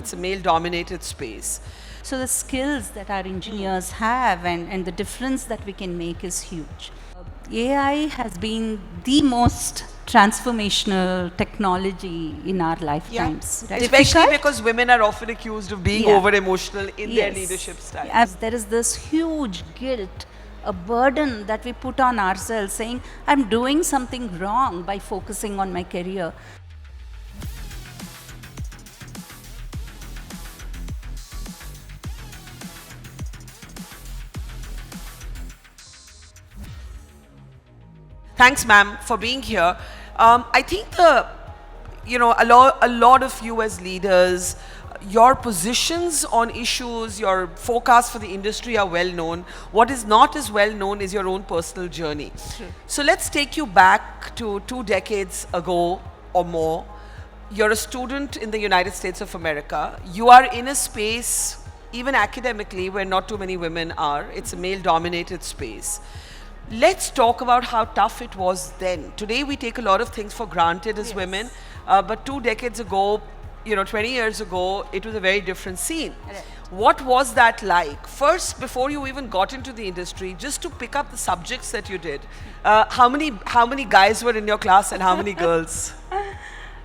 It's a male-dominated space. So the skills that our engineers have and the difference that we can make is huge. AI has been the most transformational technology in our lifetimes. Right? Especially because women are often accused of being over-emotional in their leadership style. As there is this huge guilt, a burden that we put on ourselves saying, I'm doing something wrong by focusing on my career. Thanks, ma'am, for being here. I think a lot of you as leaders, your positions on issues, your forecasts for the industry are well known. What is not as well known is your own personal journey. True. So let's take you back to 2 decades ago or more. You're a student in the United States of America. You are in a space, even academically, where not too many women are. It's a male-dominated space. Let's talk about how tough it was then. Today we take a lot of things for granted as women, but 2 decades ago, 20 years ago, it was a very different scene. Right. What was that like? First, before you even got into the industry, just to pick up the subjects that you did, how many guys were in your class and how many girls?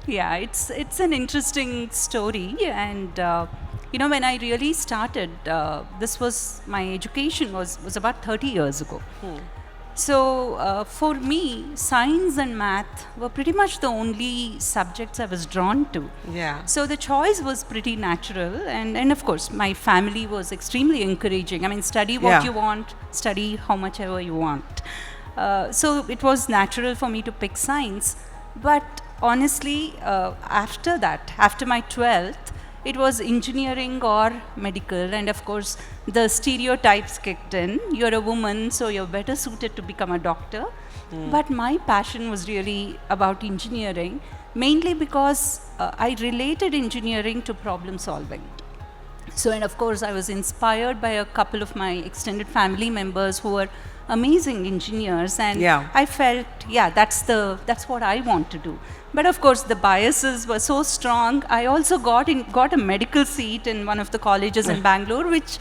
Yeah, it's an interesting story, and when I really started, my education was about 30 years ago. So for me, science and math were pretty much the only subjects I was drawn to. Yeah. So the choice was pretty natural, and of course my family was extremely encouraging. I mean, study what you want, study how much ever you want. So it was natural for me to pick science, but honestly, after my 12th, it was engineering or medical, and of course the stereotypes kicked in. You're a woman, so you're better suited to become a doctor. But my passion was really about engineering, mainly because I related engineering to problem solving. So, and of course I was inspired by a couple of my extended family members who were amazing engineers, and I felt, that's what I want to do. But of course the biases were so strong. I also got a medical seat in one of the colleges in Bangalore, which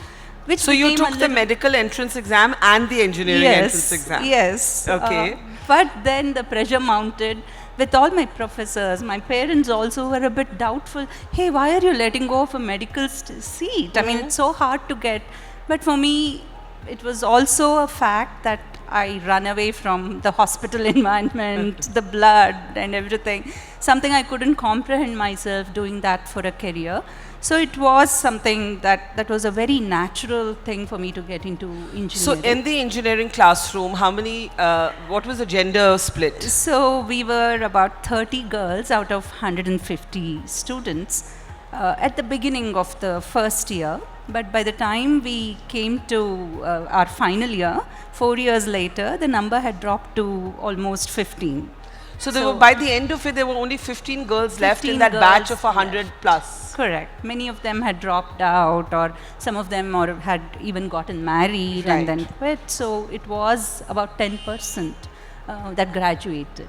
so you took the medical entrance exam and the engineering entrance exam. Yes. Okay. But then the pressure mounted with all my professors. My parents also were a bit doubtful. Hey, why are you letting go of a medical seat? I mean, it's so hard to get. But for me, it was also a fact that I run away from the hospital environment, the blood and everything. Something I couldn't comprehend myself doing that for a career. So it was something that was a very natural thing for me to get into engineering. So in the engineering classroom, what was the gender split? So we were about 30 girls out of 150 students at the beginning of the first year. But by the time we came to our final year, 4 years later, the number had dropped to almost 15. So by the end of it, there were only 15 girls left in that batch of 100 plus. Correct. Many of them had dropped out, or some of them had even gotten married and then quit. So it was about 10% that graduated.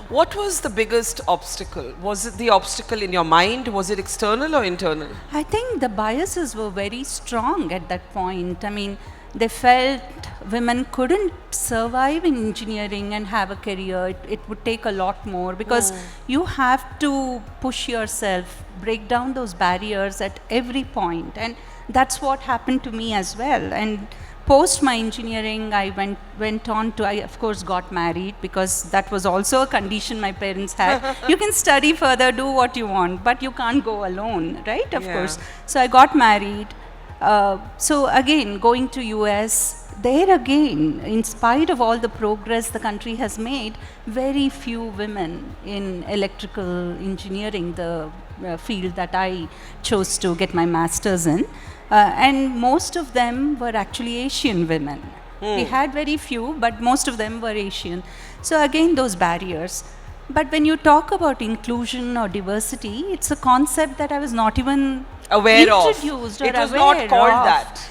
What was the biggest obstacle? Was it the obstacle in your mind? Was it external or internal? I think the biases were very strong at that point. I mean, they felt women couldn't survive in engineering and have a career. It would take a lot more, because you have to push yourself, break down those barriers at every point. And that's what happened to me as well. And post my engineering, I went on to, I of course got married, because that was also a condition my parents had. You can study further, do what you want, but you can't go alone, right? Of course. So I got married. So again, going to US, there again, in spite of all the progress the country has made, very few women in electrical engineering, the field that I chose to get my master's in. And most of them were actually Asian women. We had very few, but most of them were Asian. So again, those barriers. But when you talk about inclusion or diversity, it's a concept that I was not even aware introduced of. Or it was aware not called of. that.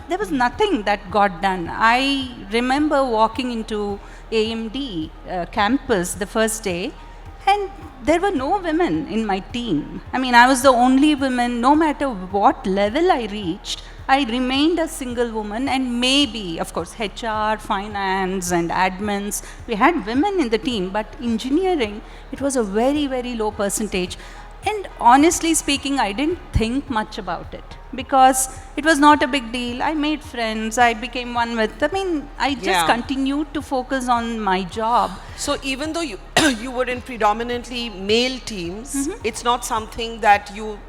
There was nothing that got done. I remember walking into AMD campus the first day, And there were no women in my team. I mean, I was the only woman. No matter what level I reached, I remained a single woman. And maybe, of course, HR, finance, and admins, we had women in the team, but engineering, it was a very, very low percentage. And honestly speaking, I didn't think much about it because it was not a big deal. I made friends, I became one with, I mean, I just Yeah. continued to focus on my job. So even though you you were in predominantly male teams, it's not something that you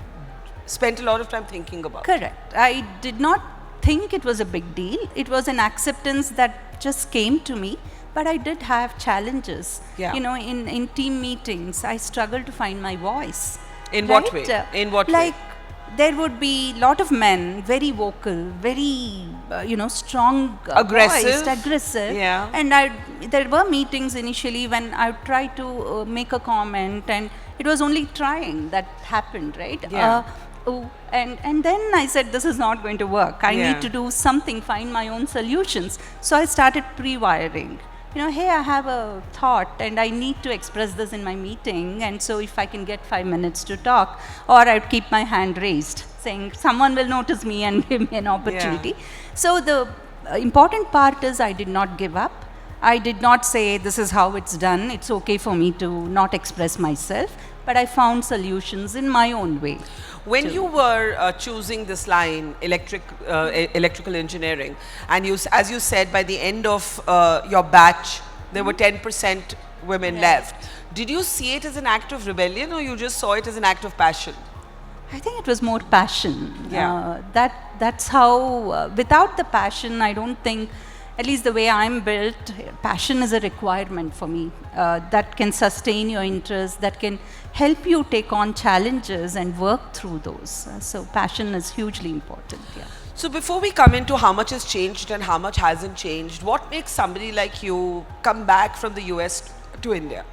spent a lot of time thinking about. Correct. I did not think it was a big deal. It was an acceptance that just came to me. But I did have challenges. Yeah. You know, in team meetings, I struggled to find my voice. In what right? way? In what way? Like, there would be a lot of men, very vocal, very, strong, Aggressive. voiced, aggressive. Yeah. And there were meetings initially when I would try to make a comment, and it was only trying that happened, right? Yeah. And then I said, this is not going to work. I Yeah. need to do something, find my own solutions. So I started pre-wiring. Hey, I have a thought and I need to express this in my meeting. And so if I can get 5 minutes to talk, or I'd keep my hand raised, saying someone will notice me and give me an opportunity. So the important part is I did not give up. I did not say this is how it's done. It's okay for me to not express myself. But I found solutions in my own way. When you were choosing this line, electrical engineering, and as you said, by the end of your batch, there were 10% women left. Did you see it as an act of rebellion, or you just saw it as an act of passion? I think it was more passion. Yeah. That's how, without the passion, I don't think, at least the way I'm built, passion is a requirement for me. That can sustain your interest, that can help you take on challenges and work through those. So passion is hugely important. Yeah. So before we come into how much has changed and how much hasn't changed, what makes somebody like you come back from the US to India?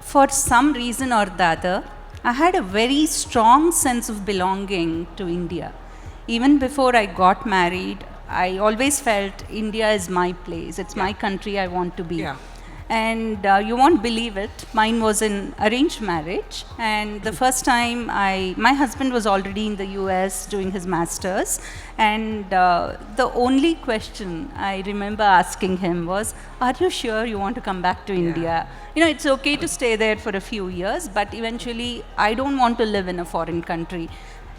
For some reason or the other, I had a very strong sense of belonging to India. Even before I got married, I always felt India is my place. It's my country, I want to be. Yeah. And you won't believe it, mine was an arranged marriage. And the first time my husband was already in the US doing his master's. And the only question I remember asking him was, are you sure you want to come back to India? It's okay to stay there for a few years, but eventually I don't want to live in a foreign country.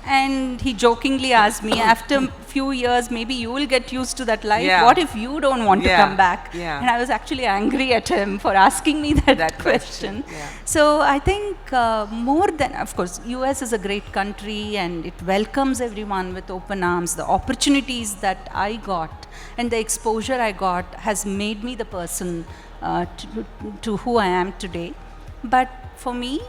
And he jokingly asked me, after a few years, maybe you will get used to that life. Yeah. What if you don't want to come back? Yeah. And I was actually angry at him for asking me that question. Yeah. So I think more than, of course, US is a great country and it welcomes everyone with open arms. The opportunities that I got and the exposure I got has made me the person to who I am today. But for me,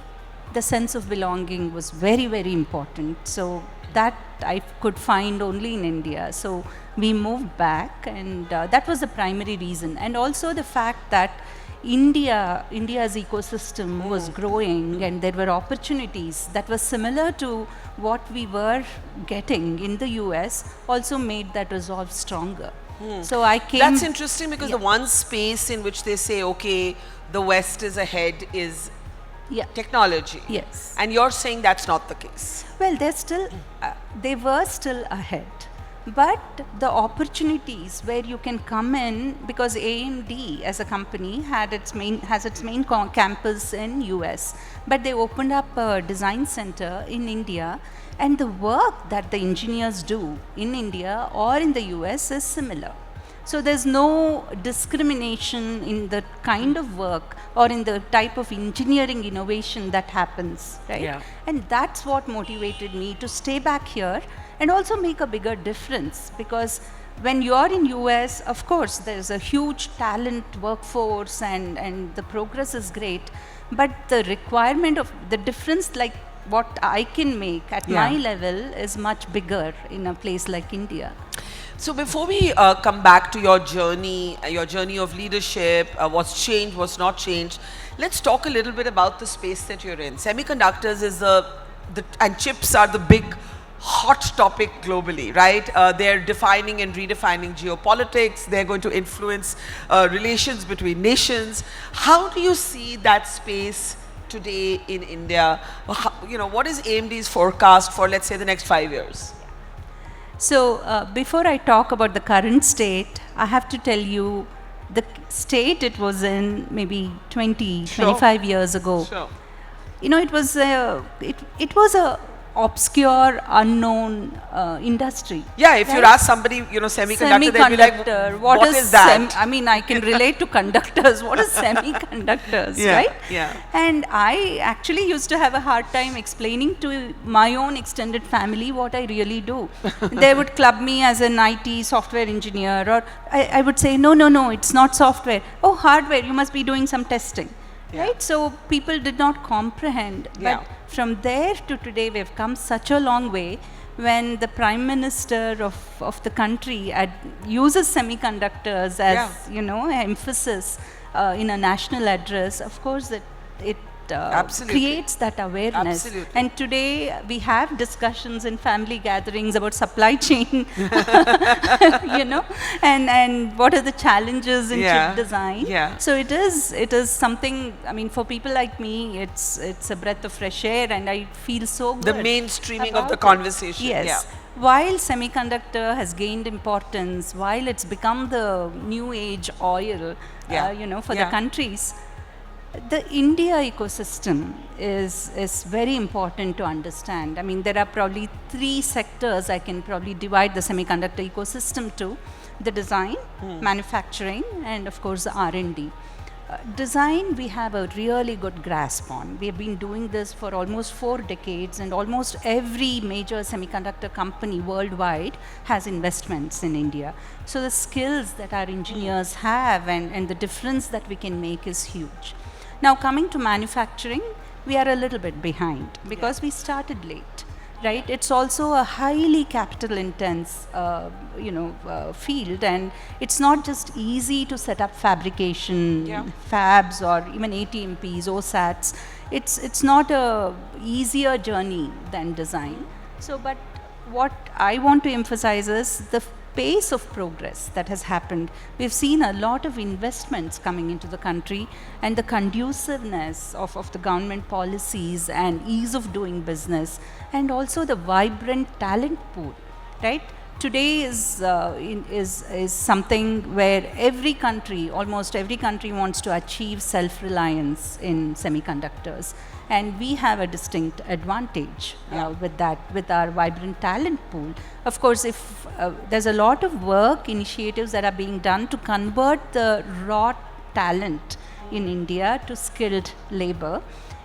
the sense of belonging was very, very important. So that I could find only in India. So we moved back, and that was the primary reason. And also the fact that India's ecosystem was growing, and there were opportunities that were similar to what we were getting in the US, also made that resolve stronger. So I came. That's interesting because the one space in which they say, okay, the West is ahead is technology. Yes. And you're saying that's not the case. Well, they were still ahead. But the opportunities where you can come in, because AMD as a company has its main campus in US, but they opened up a design center in India, and the work that the engineers do in India or in the US is similar. So there's no discrimination in the kind of work or in the type of engineering innovation that happens, right? Yeah. And that's what motivated me to stay back here and also make a bigger difference, because when you're in US, of course, there's a huge talent workforce and the progress is great, but the requirement of the difference, like what I can make at my level, is much bigger in a place like India. So before we come back to your journey of leadership, what's changed, what's not changed, let's talk a little bit about the space that you're in. Semiconductors is and chips are the big hot topic globally, right? They're defining and redefining geopolitics. They're going to influence relations between nations. How do you see that space today in India? What is AMD's forecast for, let's say, the next 5 years? So before I talk about the current state, I have to tell you the state it was in maybe 20, 25 years ago. Sure. It was it was a obscure, unknown industry. Yeah, if you right? ask somebody, semiconductor, they'll be like, what is that? I mean, I can relate to conductors. What is semiconductors, right? Yeah. And I actually used to have a hard time explaining to my own extended family what I really do. They would club me as an IT software engineer, or I would say, no, it's not software. Oh, hardware, you must be doing some testing. Yeah. Right? So people did not comprehend. Yeah. But from there to today, we have come such a long way when the Prime Minister of the country uses semiconductors as, emphasis in a national address. Of course, it creates that awareness. Absolutely. And today we have discussions in family gatherings about supply chain, and what are the challenges in chip design. Yeah. So it is something, I mean, for people like me, it's a breath of fresh air, and I feel so good. The mainstreaming of the about conversation. Yes. Yeah. While semiconductor has gained importance, while it's become the new age oil, for the countries, the India ecosystem is very important to understand. I mean, there are probably 3 sectors I can probably divide the semiconductor ecosystem to: the design, manufacturing, and of course the R&D. Design, we have a really good grasp on. We have been doing this for almost 4 decades, and almost every major semiconductor company worldwide has investments in India. So the skills that our engineers have and the difference that we can make is huge. Now, coming to manufacturing, we are a little bit behind because we started late, right? It's also a highly capital intense, field, and it's not just easy to set up fabrication fabs or even ATMPs, OSATs. It's not a easier journey than design. So, but what I want to emphasize is the pace of progress that has happened. We've seen a lot of investments coming into the country, and the conduciveness of the government policies and ease of doing business, and also the vibrant talent pool, right? Today is something where almost every country wants to achieve self-reliance in semiconductors. And we have a distinct advantage with that, with our vibrant talent pool. Of course, if there's a lot of work, initiatives that are being done to convert the raw talent in India to skilled labor.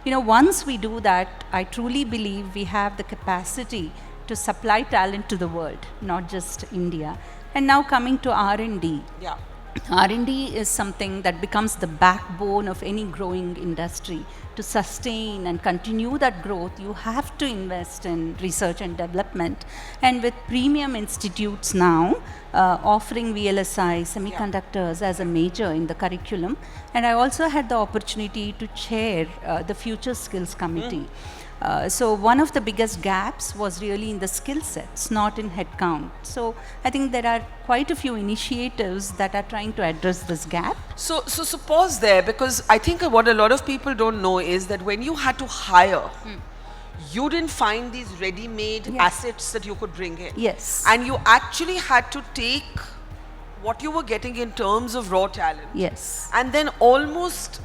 Once we do that, I truly believe we have the capacity to supply talent to the world, not just India. And now coming to R&D. Yeah. R&D is something that becomes the backbone of any growing industry. To sustain and continue that growth, you have to invest in research and development. And with premium institutes now offering VLSI semiconductors as a major in the curriculum, and I also had the opportunity to chair the Future Skills Committee. So one of the biggest gaps was really in the skill sets, not in headcount. So I think there are quite a few initiatives that are trying to address this gap. So pause there, because I think what a lot of people don't know is that when you had to hire, you didn't find these ready-made assets that you could bring in. Yes. And you actually had to take what you were getting in terms of raw talent. Yes. And then almost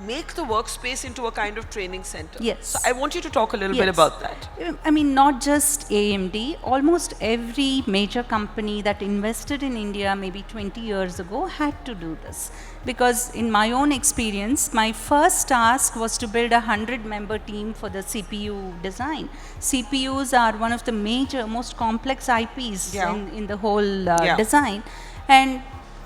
make the workspace into a kind of training center. Yes. So I want you to talk a little bit about that. I mean, not just AMD, almost every major company that invested in India maybe 20 years ago had to do this. Because in my own experience, my first task was to build a 100-member team for the CPU design. CPUs are one of the major, most complex IPs in the whole design. And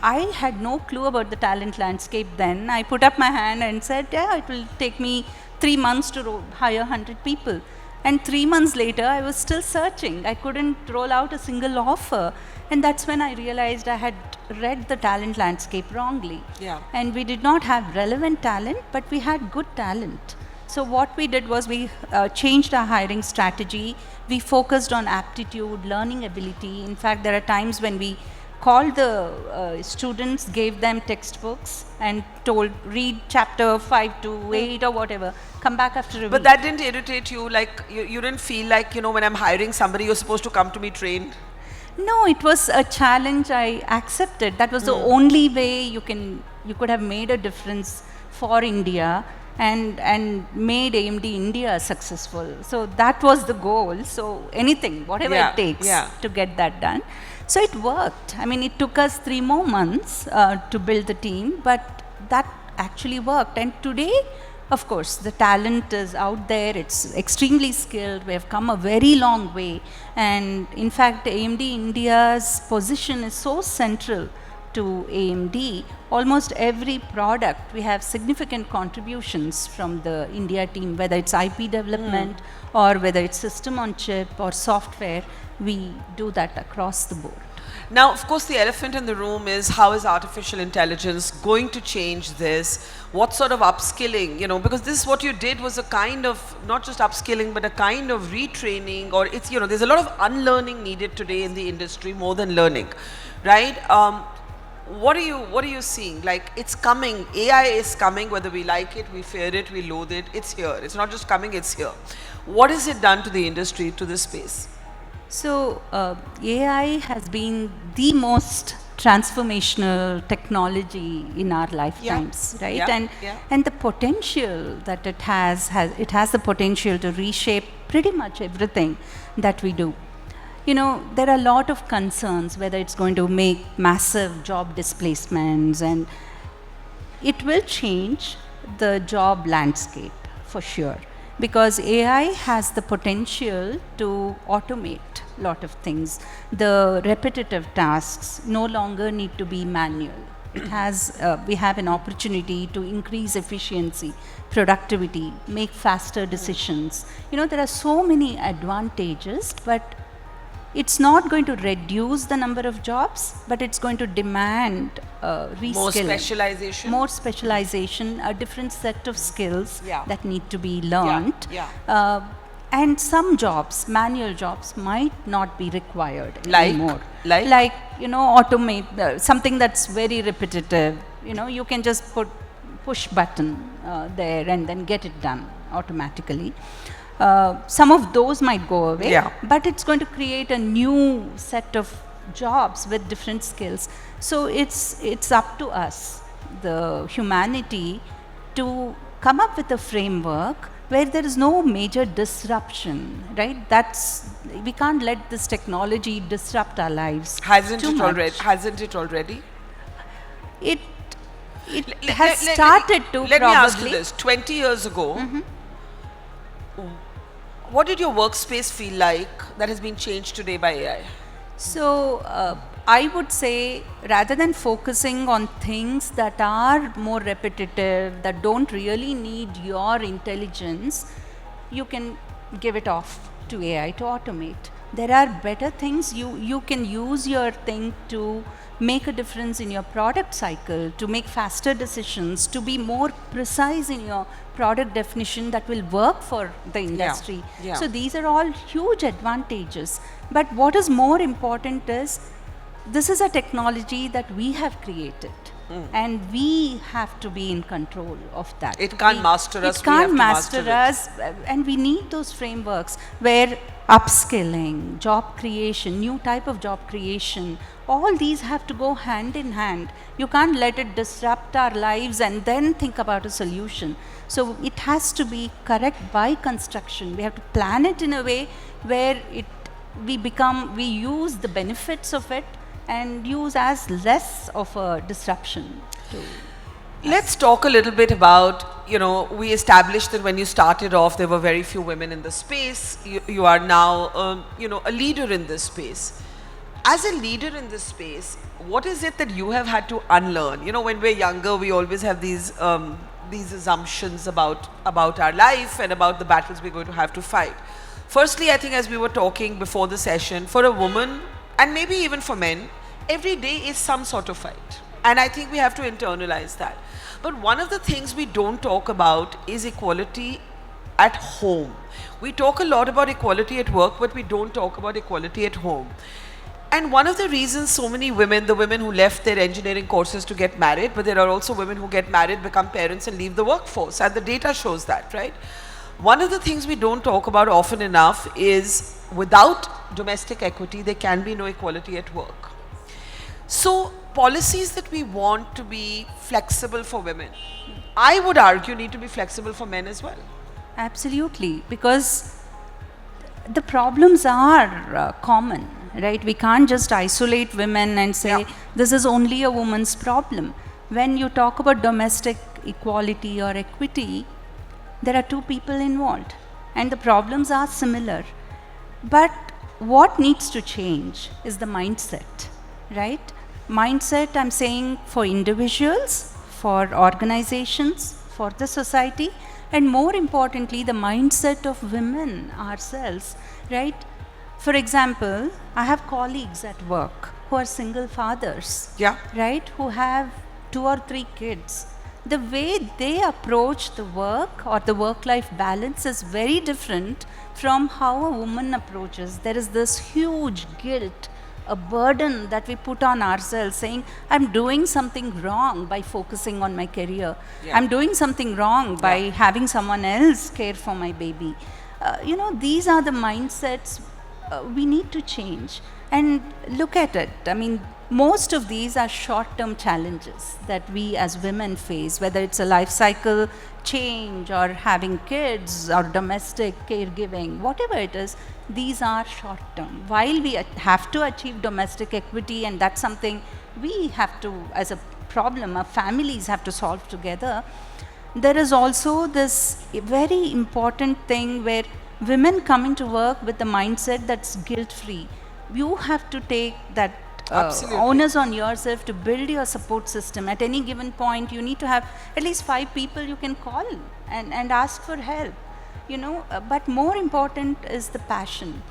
I had no clue about the talent landscape then. I put up my hand and said, it will take me 3 months to hire 100 people. And 3 months later, I was still searching. I couldn't roll out a single offer. And that's when I realized I had read the talent landscape wrongly. Yeah. And we did not have relevant talent, but we had good talent. So what we did was we changed our hiring strategy. We focused on aptitude, learning ability. In fact, there are times when we called the students, gave them textbooks and told, read chapter 5 to 8 or whatever, come back after a week. But that didn't irritate you? Like, you didn't feel like, when I'm hiring somebody, you're supposed to come to me trained? No, it was a challenge I accepted. That was the only way you could have made a difference for India and made AMD India successful. So that was the goal. So anything, whatever it takes to get that done. So it worked. I mean, it took us 3 more months to build the team, but that actually worked. And today, of course, the talent is out there. It's extremely skilled. We have come a very long way. And in fact, AMD India's position is so central to AMD. Almost every product, we have significant contributions from the India team, whether it's IP development or whether it's system on chip or software. We do that across the board. Now, of course, the elephant in the room is, how is artificial intelligence going to change this? What sort of upskilling, because this is what you did was a kind of, not just upskilling, but a kind of retraining, or it's, there's a lot of unlearning needed today in the industry more than learning, right? What are you seeing? Like, it's coming, AI is coming, whether we like it, we fear it, we loathe it, it's here. It's not just coming, it's here. What has it done to the industry, to this space? So AI has been the most transformational technology in our lifetimes, right? And the potential that it has the potential to reshape pretty much everything that we do. There are a lot of concerns whether it's going to make massive job displacements, and it will change the job landscape for sure, because AI has the potential to automate a lot of things. The repetitive tasks no longer need to be manual. It has, we have an opportunity to increase efficiency, productivity, make faster decisions. There are so many advantages, but it's not going to reduce the number of jobs, but it's going to demand reskilling. More specialization, a different set of skills that need to be learned. And some jobs, manual jobs, might not be required anymore. Like automate something that's very repetitive. You can just push button there and then get it done automatically. Some of those might go away, but it's going to create a new set of jobs with different skills. So it's up to us, the humanity, to come up with a framework where there is no major disruption, right? We can't let this technology disrupt our lives. Hasn't it already? It has started to. Let me ask you this: 20 years ago, what did your workspace feel like that has been changed today by AI? So I would say, rather than focusing on things that are more repetitive, that don't really need your intelligence, you can give it off to AI to automate. There are better things. You can use your thing to make a difference in your product cycle, to make faster decisions, to be more precise in your product definition that will work for the industry. So these are all huge advantages. But what is more important is, this is a technology that we have created, and we have to be in control of that. It can't master us. It can't master us, and we need those frameworks where upskilling, job creation, new type of job creation, all these have to go hand in hand. You can't let it disrupt our lives and then think about a solution. So it has to be correct by construction. We have to plan it in a way where we use the benefits of it and use as less of a disruption. Let's talk a little bit about, we established that when you started off, there were very few women in the space. You are now, a leader in this space. As a leader in this space, what is it that you have had to unlearn? When we're younger, we always have these assumptions about our life and about the battles we're going to have to fight. Firstly, I think, as we were talking before the session, for a woman, and maybe even for men, every day is some sort of fight. And I think we have to internalize that. But one of the things we don't talk about is equality at home. We talk a lot about equality at work, but we don't talk about equality at home. And one of the reasons so many women, the women who left their engineering courses to get married, but there are also women who get married, become parents and leave the workforce, and the data shows that, right? One of the things we don't talk about often enough is without domestic equity, there can be no equality at work. So policies that we want to be flexible for women, I would argue need to be flexible for men as well. Absolutely, because the problems are common, right? We can't just isolate women and say this is only a woman's problem. When you talk about domestic equality or equity, there are two people involved and the problems are similar. But what needs to change is the mindset, right? Mindset, I'm saying, for individuals, for organizations, for the society, and more importantly, the mindset of women ourselves, right? For example, I have colleagues at work who are single fathers, right? Who have 2 or 3 kids. The way they approach the work or the work-life balance is very different from how a woman approaches. There is this huge guilt, a burden that we put on ourselves, saying, I'm doing something wrong by focusing on my career. I'm doing something wrong by having someone else care for my baby. These are the mindsets we need to change. And look at it. I mean, most of these are short-term challenges that we as women face, whether it's a life cycle change or having kids or domestic caregiving, whatever it is, these are short-term. While we have to achieve domestic equity, and that's something we have to, as a problem, our families have to solve together, there is also this very important thing where women come into work with the mindset that's guilt-free. You have to take that onus on yourself to build your support system. At any given point, you need to have at least 5 people you can call and ask for help. But more important is the passion.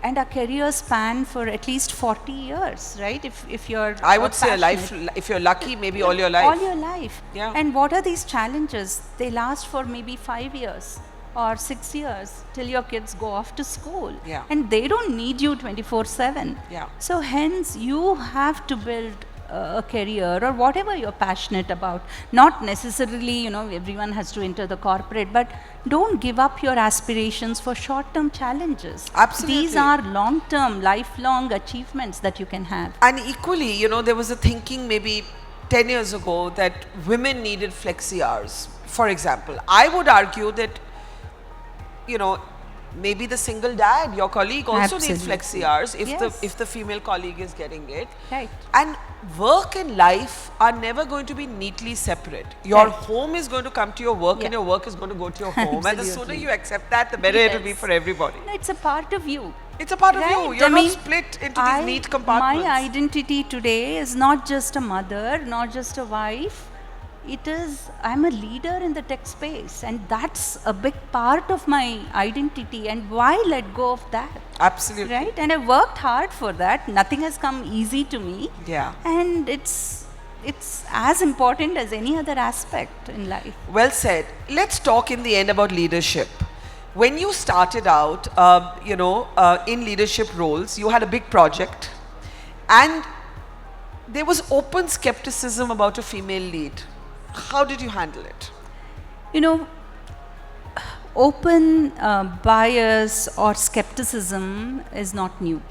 And a career span for at least 40 years, right? If you're I would say a life, if you're lucky, maybe all your life. All your life. Yeah. And what are these challenges? They last for maybe 5 years or 6 years till your kids go off to school. Yeah. And they don't need you 24/7. Yeah. So hence you have to build a career or whatever you're passionate about. Not necessarily, everyone has to enter the corporate, but don't give up your aspirations for short-term challenges. Absolutely. These are long-term, lifelong achievements that you can have. And equally, there was a thinking maybe 10 years ago that women needed flexi hours. For example, I would argue that, maybe the single dad, your colleague, also needs flexi hours if the female colleague is getting it. Right. And work and life are never going to be neatly separate. Your home is going to come to your work and your work is going to go to your home. And the sooner you accept that, the better it will be for everybody. No, it's a part of you. It's a part of you. You're not split into these neat compartments. My identity today is not just a mother, not just a wife. It is, I'm a leader in the tech space, and that's a big part of my identity. And why let go of that? Absolutely. Right? And I worked hard for that. Nothing has come easy to me. Yeah. And it's as important as any other aspect in life. Well said. Let's talk in the end about leadership. When you started out, in leadership roles, you had a big project, and there was open skepticism about a female lead. How did you handle it? Open bias or skepticism is not new.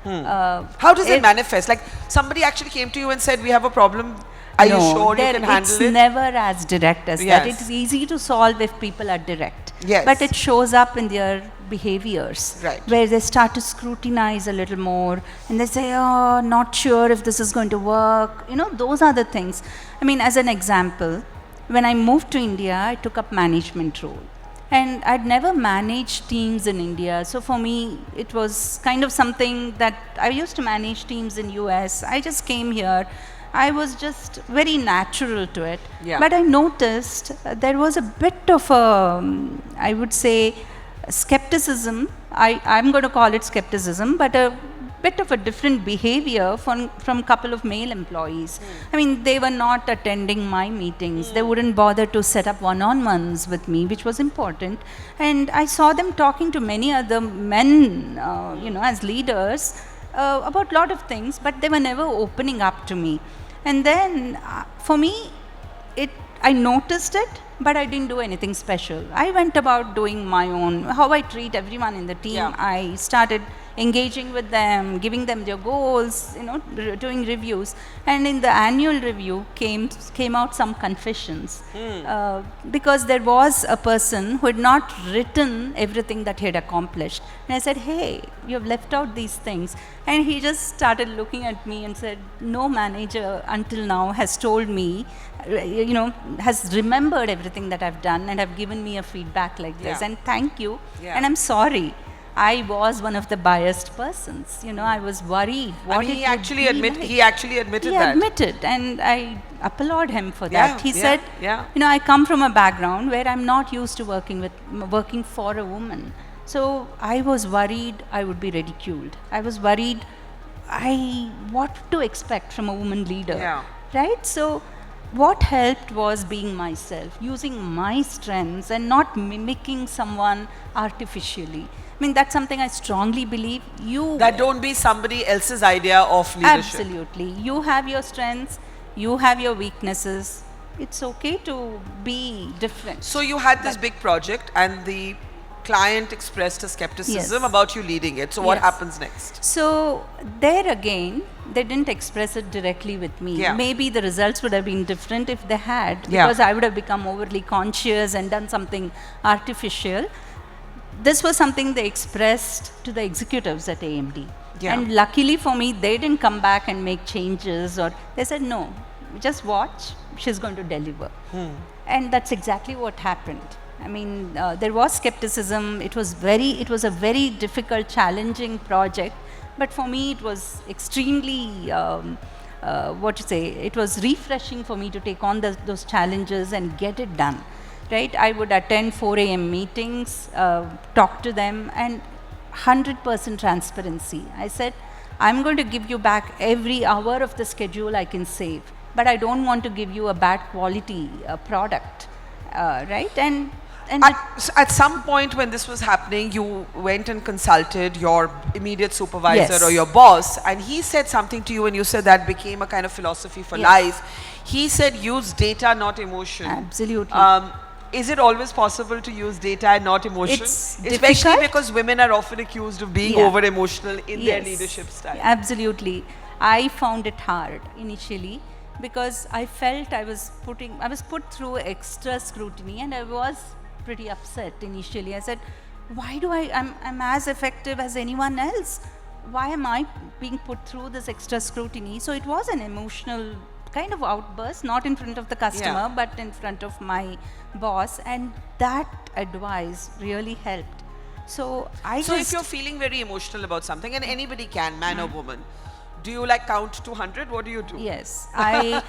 How does it manifest? Like somebody actually came to you and said, we have a problem. Are you sure you can handle it? It's never as direct as that. It's easy to solve if people are direct. Yes. But it shows up in their behaviors, where they start to scrutinize a little more and they say, oh, not sure if this is going to work. Those are the things. I mean, as an example, when I moved to India, I took up management role. And I'd never managed teams in India. So for me, it was kind of something that I used to manage teams in US. I just came here. I was just very natural to it. Yeah. But I noticed there was a bit of I would say, skepticism. I'm going to call it skepticism, but a bit of a different behavior from couple of male employees. I mean, they were not attending my meetings. They wouldn't bother to set up one-on-ones with me, which was important. And I saw them talking to many other men, as leaders about a lot of things, but they were never opening up to me. And then for me, I noticed it, but I didn't do anything special. I went about doing my own, how I treat everyone in the team. Yeah. I started engaging with them, giving them their goals, doing reviews. And in the annual review came out some confessions. Because there was a person who had not written everything that he had accomplished. And I said, hey, you have left out these things. And he just started looking at me and said, no manager until now has told me, has remembered everything that I've done and have given me a feedback like this. Yeah. And thank you. Yeah. And I'm sorry. I was one of the biased persons. I was worried. He actually admitted He that. admitted, and I applaud him for that. He said, yeah. I come from a background where I'm not used to working for a woman. So I was worried I would be ridiculed. I was worried what to expect from a woman leader. Yeah. Right? So what helped was being myself, using my strengths and not mimicking someone artificially. I mean, that's something I strongly believe. That don't be somebody else's idea of leadership. Absolutely. You have your strengths, you have your weaknesses. It's okay to be different. So you had this big project and the client expressed a skepticism Yes. about you leading it. So what Yes. happens next? So there again, they didn't express it directly with me. Yeah. Maybe the results would have been different if they had, Yeah. because I would have become overly conscious and done something artificial. This was something they expressed to the executives at AMD. Yeah. And luckily for me, they didn't come back and make changes, or they said, no, just watch, she's going to deliver. And that's exactly what happened. I mean, there was skepticism. It was a very difficult, challenging project. But for me, it was extremely, it was refreshing for me to take on those challenges and get it done. Right? I would attend 4 a.m. meetings, talk to them, and 100% transparency. I said, I'm going to give you back every hour of the schedule I can save, but I don't want to give you a bad quality product. Right? And At some point when this was happening, you went and consulted your immediate supervisor Yes. or your boss, and he said something to you, and you said that became a kind of philosophy for Yes. life. He said, use data, not emotion. Absolutely. Is it always possible to use data and not emotion? It's Especially difficult. because women are often accused of being Yeah. over emotional in their Yes. leadership style. Absolutely. I found it hard initially because I felt I was put through extra scrutiny, and I was pretty upset initially. I said, why do I'm as effective as anyone else? Why am I being put through this extra scrutiny? So it was an emotional kind of outburst, not in front of the customer, Yeah. but in front of my boss, and that advice really helped. So If you're feeling very emotional about something, and anybody can, man or woman, do you count to 100? What do you do? Yes, I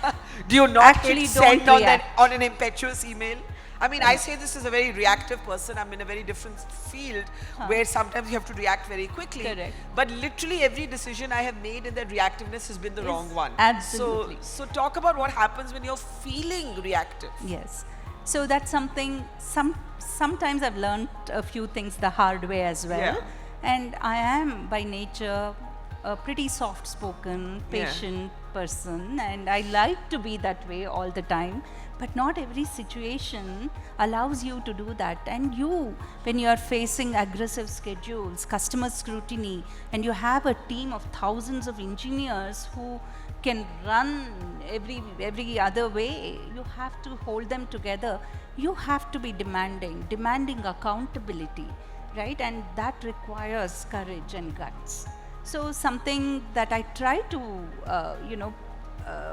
Do you not Actually hit don't send react. on an impetuous email? I mean, I say this as a very reactive person. I'm in a very different field where sometimes you have to react very quickly. Correct. But literally every decision I have made in that reactiveness has been the wrong one. absolutely. So talk about what happens when you're feeling reactive. Yes. So that's something, sometimes I've learned a few things the hard way as well. Yeah. And I am by nature a pretty soft-spoken, Yeah. patient person, and I like to be that way all the time. But not every situation allows you to do that. And when you are facing aggressive schedules, customer scrutiny, and you have a team of thousands of engineers who can run every other way, you have to hold them together. You have to be demanding accountability, right? And that requires courage and guts. So something that I try to,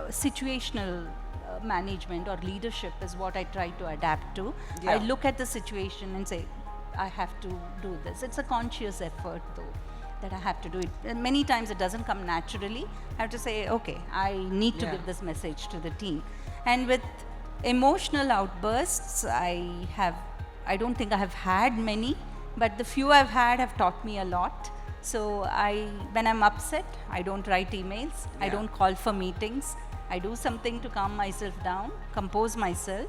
situational management or leadership is what I try to adapt to. Yeah. I look at the situation and say, I have to do this. It's a conscious effort though, that I have to do it. And many times it doesn't come naturally. I have to say, okay, I need to Yeah. give this message to the team. And with emotional outbursts, I don't think I have had many, but the few I've had have taught me a lot. So when I'm upset, I don't write emails. I don't call for meetings. I do something to calm myself down, compose myself,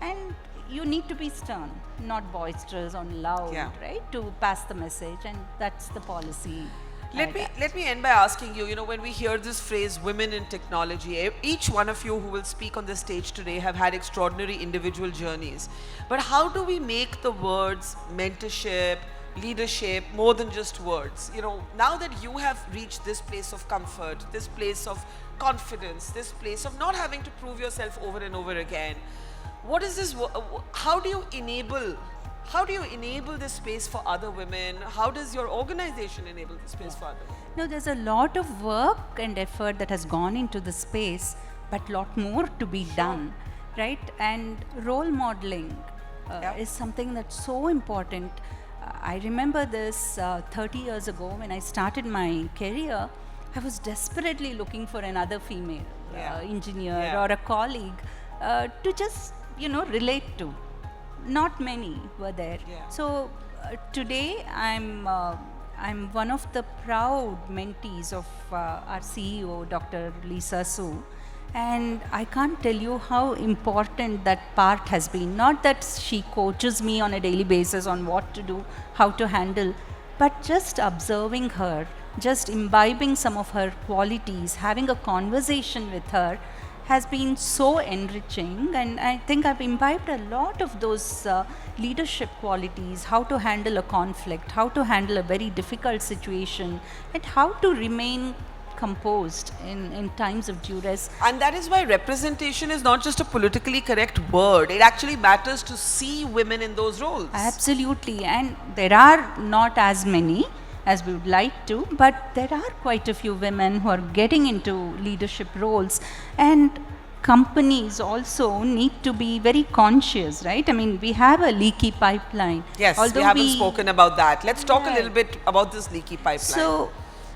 and you need to be stern, not boisterous or loud, right? To pass the message, and that's the policy. Let me end by asking you, when we hear this phrase, women in technology, each one of you who will speak on this stage today have had extraordinary individual journeys. But how do we make the words mentorship, leadership, more than just words? Now that you have reached this place of comfort, this place of confidence, this place of not having to prove yourself over and over again, what is this? How do you enable this space for other women? How does your organization enable this space for other women? No, there's a lot of work and effort that has gone into the space, but lot more to be done, right? And role modeling is something that's so important. I remember this 30 years ago when I started my career. I was desperately looking for another female engineer or a colleague to just, relate to. Not many were there. So today I'm one of the proud mentees of our CEO, Dr. Lisa Su, and I can't tell you how important that part has been. Not that she coaches me on a daily basis on what to do, how to handle, but just observing her, just imbibing some of her qualities, having a conversation with her has been so enriching, and I think I've imbibed a lot of those leadership qualities, how to handle a conflict, how to handle a very difficult situation, and how to remain composed in times of duress. And that is why representation is not just a politically correct word. It actually matters to see women in those roles. Absolutely, and there are not as many as we would like to, but there are quite a few women who are getting into leadership roles, and companies also need to be very conscious, right? I mean, we have a leaky pipeline. Yes, we haven't spoken about that. Let's talk a little bit about this leaky pipeline. So,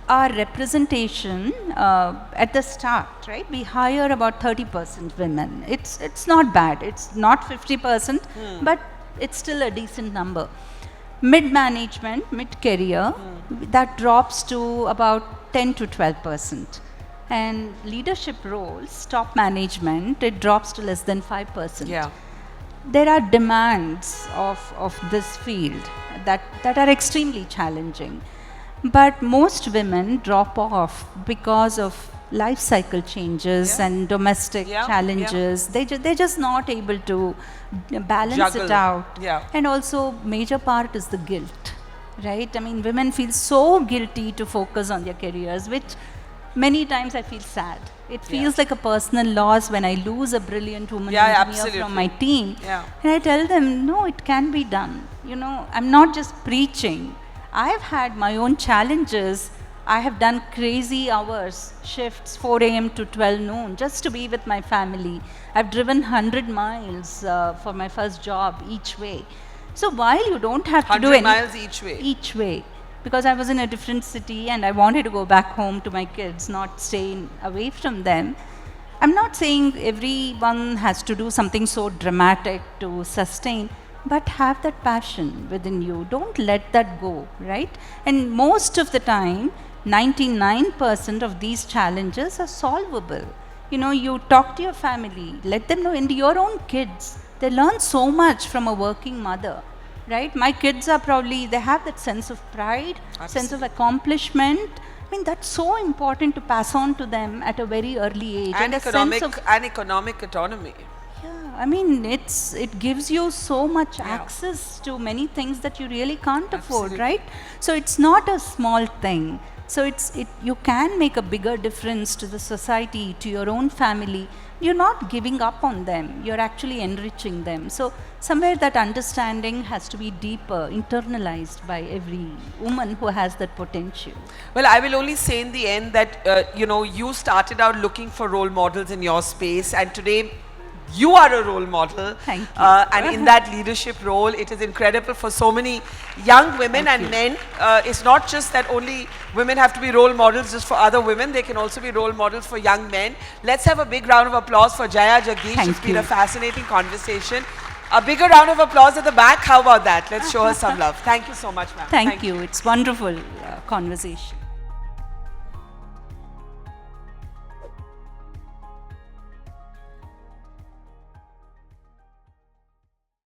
our representation at the start, right? We hire about 30% women. It's not bad. It's not 50%, but it's still a decent number. Mid-management, mid-career, that drops to about 10 to 12%. And leadership roles, top management, it drops to less than 5%. Yeah. There are demands of this field that are extremely challenging. But most women drop off because of life cycle changes and domestic challenges. They're just not able to balance it out. And also major part is the guilt, right? I mean, women feel so guilty to focus on their careers, which many times I feel sad. It feels like a personal loss when I lose a brilliant woman engineer from my team. And I tell them, no, it can be done. I'm not just preaching. I've had my own challenges. I have done crazy hours, shifts, 4 a.m. to 12 noon, just to be with my family. I've driven 100 miles for my first job each way. So while you don't have to do 100 miles each way? Each way. Because I was in a different city and I wanted to go back home to my kids, not stay away from them. I'm not saying everyone has to do something so dramatic to sustain, but have that passion within you. Don't let that go, right? And most of the time, 99% of these challenges are solvable. You talk to your family, let them know, and your own kids, they learn so much from a working mother, right? My kids are they have that sense of pride, sense of accomplishment. I mean, that's so important to pass on to them at a very early age. And economic autonomy. Yeah, I mean, it gives you so much access to many things that you really can't afford, right? So it's not a small thing. So you can make a bigger difference to the society, to your own family. You're not giving up on them. You're actually enriching them. So somewhere that understanding has to be deeper, internalized by every woman who has that potential. Well, I will only say in the end that, you started out looking for role models in your space, and today you are a role model. Thank you. And in that leadership role, it is incredible for so many young women and men. It's not just that only women have to be role models just for other women. They can also be role models for young men. Let's have a big round of applause for Jaya Jagadish. It's been a fascinating conversation. A bigger round of applause at the back. How about that? Let's show her some love. Thank you so much, ma'am. Thank you. It's wonderful conversation.